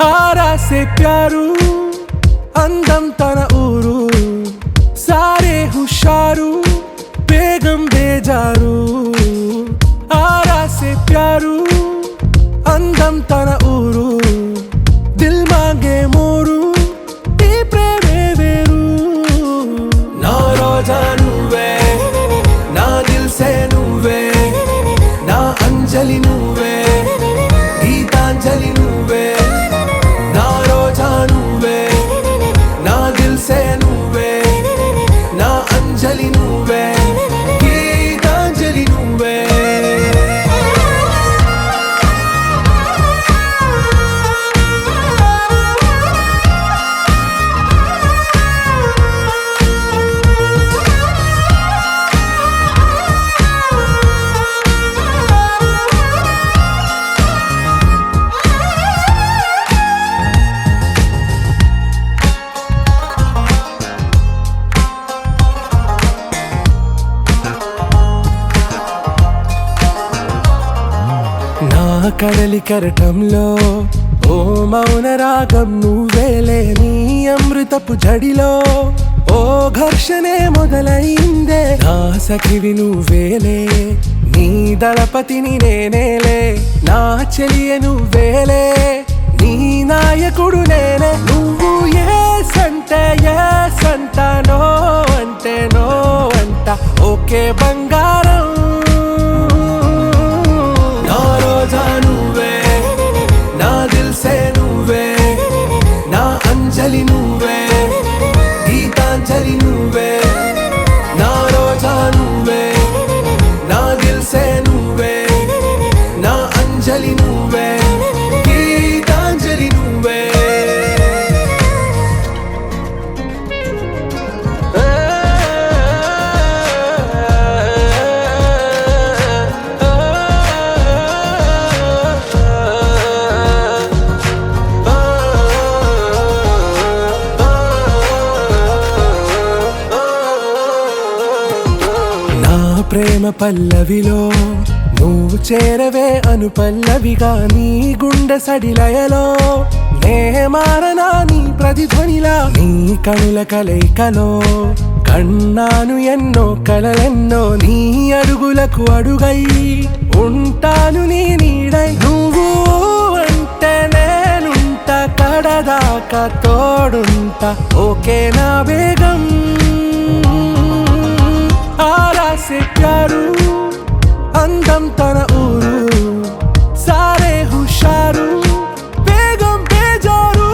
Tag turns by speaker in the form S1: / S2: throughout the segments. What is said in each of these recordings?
S1: आरा से प्यारू अंदम तन ऊरू सारे हुशारू बेगम बेजारू आरा से प्यारू अंदम तन ऊरू दिल मांगे मोरू ఈ ప్రేమే వేరు నా రోజా నువ్వే నా దిల్ సే నువ్వే నా అంజలి నువ్వే గీతాంజలి నువ్వే నా రోజా నువ్వే నా దిల్ సే నువ్వే నా అంజలి నువ్వే గీతాంజలి నువ్వే కడలి కరటంలో ఓ మౌన రాగం నువ్వేలే నీ అమృతపు జడిలో ఓ ఘర్షణే మొదలైందే నా సఖివి నువ్వేలే నీ దళపతిని నేనేలే నా చెలియ నువ్వేలే నీ నాయకుడు నేనే నువ్వు ఏ సంట నో అంటే నో అంట ఓకే బంగారం రోజా నువ్వే నా దిల్ సే నువ్వే నా అంజలి నువ్వే గీతాంజలి నువ్వే నా రోజా నువ్వే నా దిల్ సే నువ్వే నా అంజలి నువ్వే గీతాంజలి నువ్వే ప్రేమ పల్లవిలో నువ్వు చేరవే అను పల్లవిగా నీ గుండె సడిలయలో నే మారనా నీ ప్రతిధ్వనిలా నీ కనుల కలయికలో కన్నాను ఎన్నో కలలెన్నో నీ అడుగులకు అడుగై ఉంటాను నీ నీడై నువ్వు అంటే నేనుంట కడదాకా తోడుంటా ఓకే నా బేగం आरा से प्यारू अंदम तन ऊरू सारे हुशारू बेगम बेजारू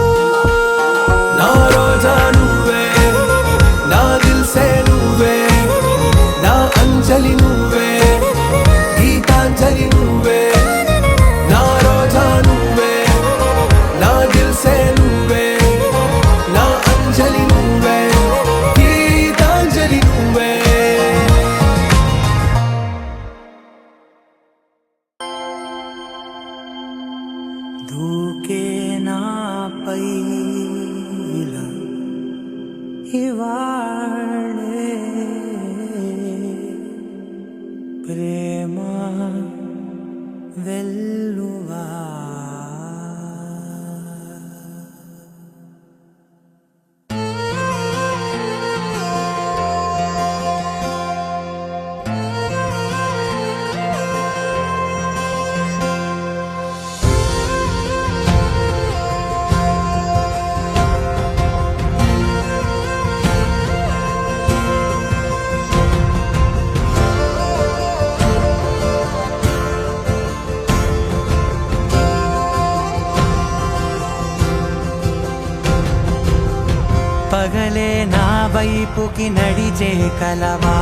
S1: ना रोजा నువ్వే నా దిల్ సే నువ్వే నా అంజలి నువ్వే గీతాంజలి నువ్వే నా రోజా నువ్వే నా దిల్ సే నువ్వే నా అంజలి నువ్వే గీతాంజలి నువ్వే
S2: దూకే నాపై ఇలా ఇవాళే ప్రేమ వెల్లువా పగలే నా వైపుకి నడిచే కలవా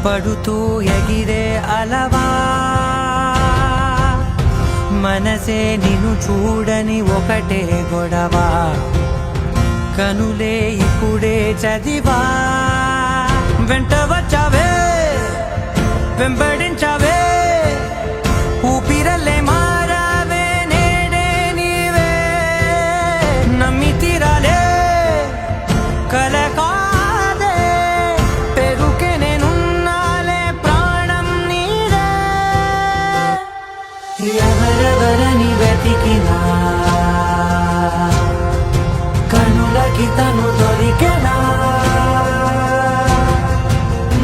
S2: పడుతూ ఎగిరే అలవా మనసే నిన్ను చూడని ఒకటే గొడవ కనులే ఇప్పుడే చదివా వెంట వచ్చావే వెంబడించావే ఊపిరలే మారావే నేడే నీవే నమ్మి తీరాలే కలకాదే పెరుకే నేనున్నాలే ప్రాణం నీదే ఎవరెవరని వెతికినా కన్నులకి తను దొరికెనా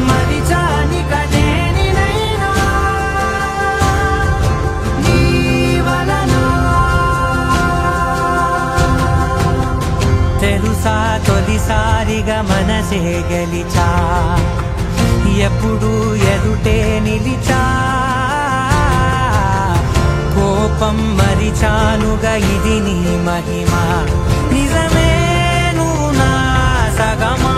S2: మరిచాని కదేనినైనా నీ వలన తెలుసా తొలిసారిగా మనసే గెలిచా ఎప్పుడు ఎదుటే నిలిచా కోపం మరిచానుగా ఇది నీ మహిమ నిజమే నువ్వు నా సగమా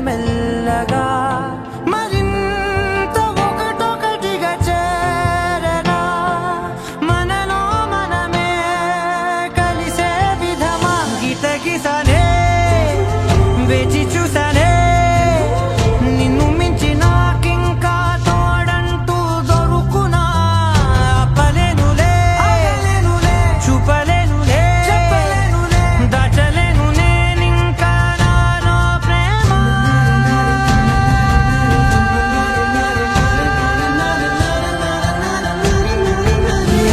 S2: మెల్లగా మరింత ఒకటొకటిగా చేరనా మనలో మనమే కలిసే విధమా గితగిసనే వేచి చూసనే నిన్ను మించి నాకింకా తోడంటూ దొరుకునా అప్పలేనులే చూపలేనులే దాచలేను నేనింకా నాలో ప్రేమ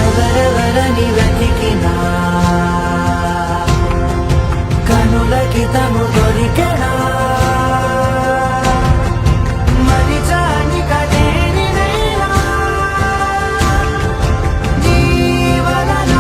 S2: ఎవరెవరని వెతికినా కనులకి తను దొరికెనా మరిచాని కదేనినైనా నీ వలన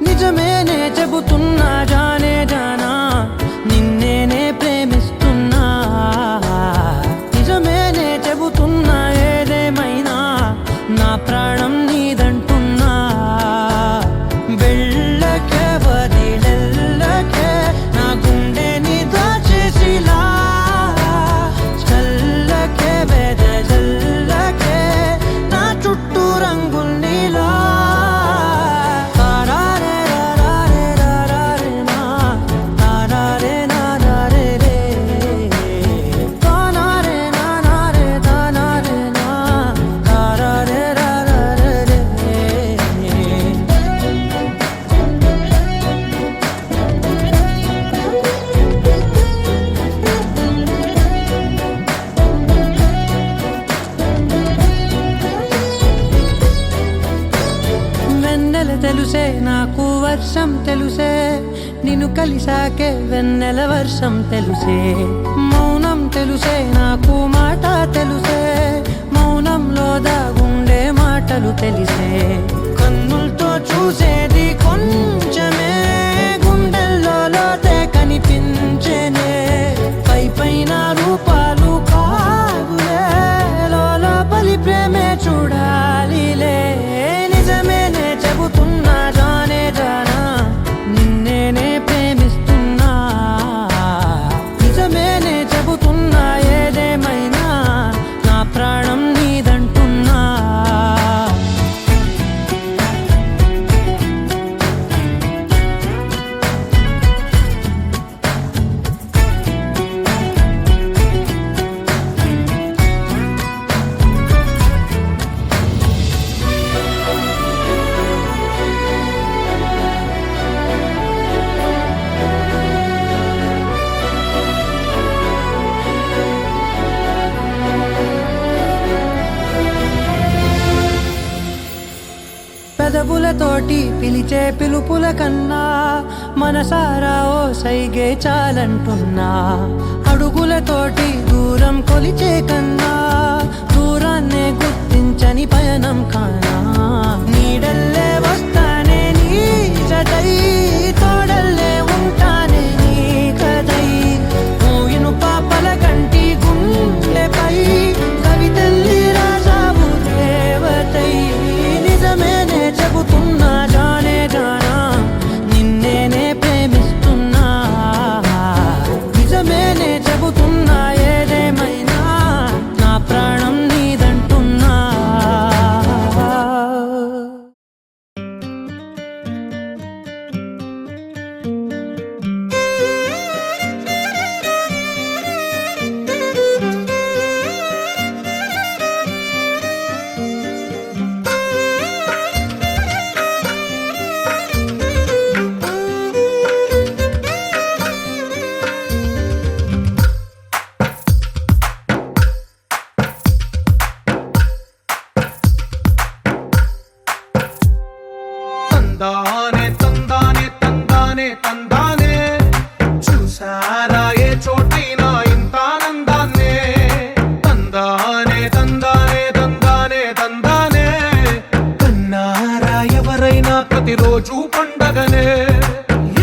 S2: నిజమేనే చెబుతున్నా జానే జానా నిన్నేనే ప్రేమిస్తున్నా నిజమేనే చెబుతున్నా ఏదేమైనా నా ప్రాణం నీదంటున్నా వెళ్ళకే వదిలెళ్ళకే నా గుండెని దాచేసిలా చల్లకే వెదజల్లకే నా చుట్టూ రంగుల్నిలా తెలుసే నాకు వర్షం తెలుసే నిన్ను కలిసాకే వెన్నెల వర్షం తెలుసే మౌనం తెలుసే నాకు మాట తెలుసే మౌనంలో దాగుండే మాటలు తెలిసే కన్నులతో చూసేది కొంచెమే గుండెల్లో లోతే కనిపించేనే పై పైన రూపాలు కాదులే లోపలి ప్రేమే చూడాలిలే నిజమేనే చెబుతున్నా జానే జానా నిన్నేనే ప్రేమిస్తున్నా నిజమేనే చెబుతున్నా ఏదేమైనా నా ప్రాణం నీదంటున్నా పెదవులతోటి పిలిచే పిలుపుల కన్నా మనసారా ఓ సైగే చాలంటున్నా. అడుగులతోటి దూరం కొలిచే కన్నా దూరాన్నే గుర్తించని పయనం కానా. నీడల్లే వస్తానే నీ జతై, తోడల్లే ఉంటానే నీ కదై. మోయిను పాపల కంటి గుండెపై కవితల్లి రాజావు దేవతై. నిజమేనే చెబుతున్నా జానే జానా, నిన్నేనే ప్రేమిస్తున్నా. నిజమేనే చెబుతున్నా ఏదేమైనా నా ప్రాణం నీదంటున్నా.
S1: తందానే తందానే తందానే తందానే, చూసారా ఏ చోటైనా ఇంత ఆనందాన్నే. తందానే తందానే తందానే తందానే, కన్నారా ఎవరైనా ప్రతిరోజు పండగనే.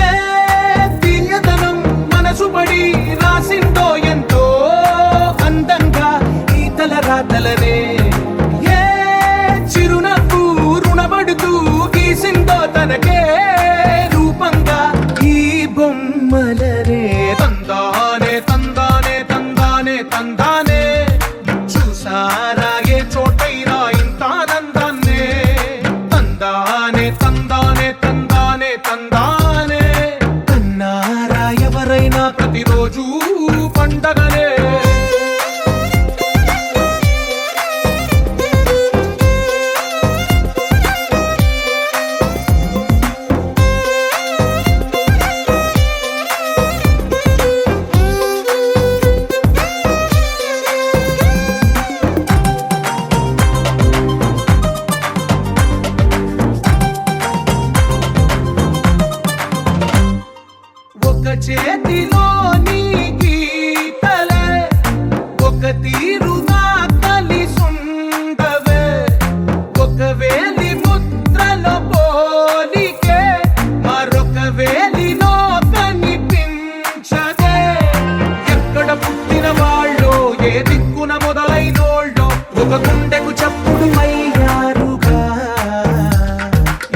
S1: ఏ తీయదనం మనసు పడి రాసిందో ఎంతో అందంగా ఈ తలరాతలనే. ఏ చిరునవ్వు రుణపడుతూ గీసిందో తనకే రూపంగా ఈ బొమ్మలనే. తందానే తందానే తందానే తందానే, చూసారా ఏ చోటైనా ఇంత ఆనందాన్నే. తందానే తందానే తందానే తందానే, కన్నారా ఎవరైనా ప్రతిరోజు పండగనే. ఒక చేతిలో నీ గీతలే, ఒక తీరుగా కలిసుండవే. ఒక వేలి ముద్రలో పోలికే మరొక వేలిలో కనిపించదే. ఎక్కడ పుట్టిన వాళ్ళో ఏ దిక్కున మొదలైనోళ్ళో ఒక గుండెకు చప్పుడు అయ్యారుగా.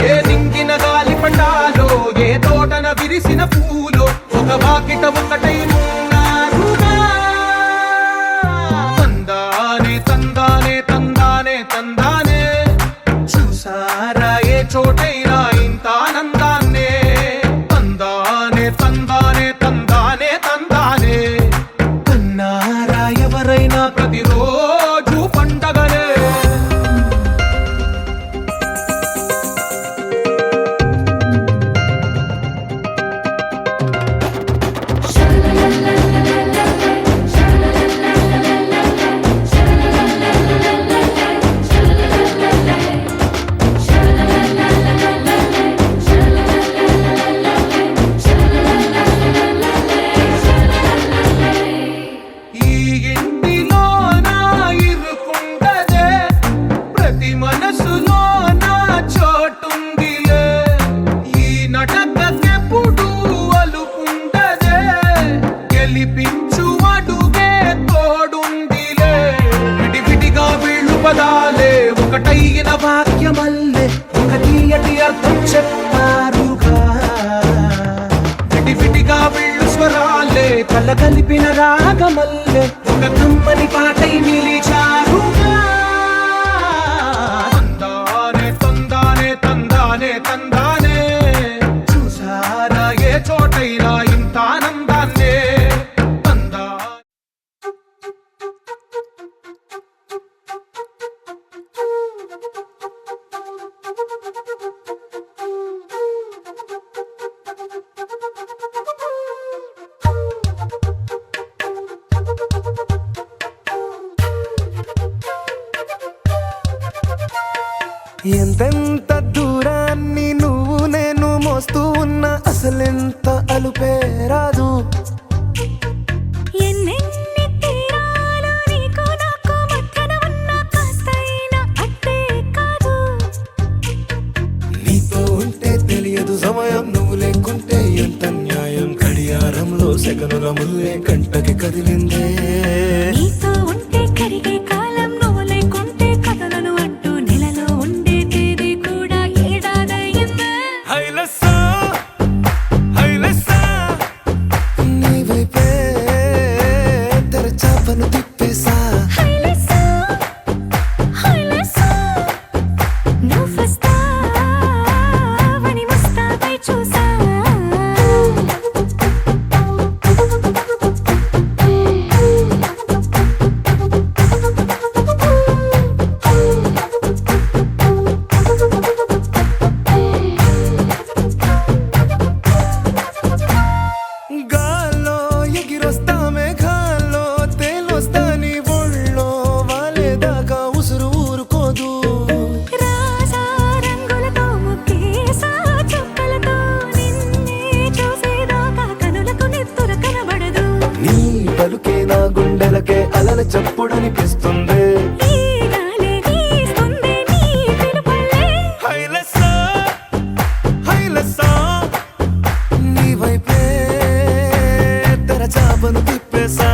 S1: ఏ దింగిన గాలి పటాలో ఏ తోటన విరిసిన పూలో ఒక వాకిట ఒకటై ఉన్నారుగా. తందానే తందానే తందానే తందానే, చూసారా ఏ చోటైనా ఇంత ఆనందాన్నే. తందానే తందానే తందానే తందానే, కన్నారా ఎవరైనా ప్రతిరోజు పండగనే. ఈ ఇంటిలో నా ఇరుకుండదే, ప్రతి మనసులో నా చోటుందిలే. ఈ నటకెప్పుడు అలుపుండదే, గెలిపించు అడుగే తోడుందిలే. విడివిడిగా వీళ్ళు పదాలే ఒకటైన వాక్యమల్లే ఒక తీయటి అర్థం చెప్పారుగా. విడివిడిగా వీళ్ళు స్వరాలే కల కలిపిన రాగమల్లే ఒక కమ్మని పాటై నిలిచారుగా. తందానే తందానే తందానే తందానే, చూసారా ఏ చోటైనా ఇంత ఆనందాన్నే. తందా
S3: ఎంతెంత దూరం మోస్తూ ఉన్న అసలెంత అలుపే రాదు.
S4: ఎన్నెన్ని తీరాలు నీకు నాకు మధ్యన ఉన్న కాస్తైనా అట్టే కాదు.
S3: నీతో ఉంటే తెలియదు సమయం, నువ్వు లేకుంటే ఎంత న్యాయం. గడియారంలో సెకనుల ముల్లే కంటకి కదిలిందే.
S4: నీతో ఉంటే కరిగే కాలం, నువ్వు లేకుంటే కథలను అంటూ నెలలో ఉండే తేదీ కూడా ఏడాదయ్యిందే.
S3: హైలెస్సా హైలెస్సా నీ వైపే తెరచాపను తిప్పేసా.
S4: హైలెస్సా, హైలెస్సా, నువ్వు వస్తావని ముస్తాబై చూసా.
S3: గాల్లో ఎగిరొస్తా మేఘాల్లో తేలొస్తా నీ ఒళ్ళో వాలేదాకా ఉసురు ఊరుకోదు.
S4: రాజా రంగులతో ముగ్గేసా చుక్కలతో నిన్నే చూసేదాకా కనులకు నెత్తుర కనబడదు.
S3: నీ పలుకే నా గుండెలకే అలల చప్పుడనిపిస్తుంది.
S4: ఈ గాలే వీస్తుంది నీ పిలుపుల్లే.
S3: హైలెస్సా హైలెస్సా నీ వైపే తెరచాపను తిప్పేసా.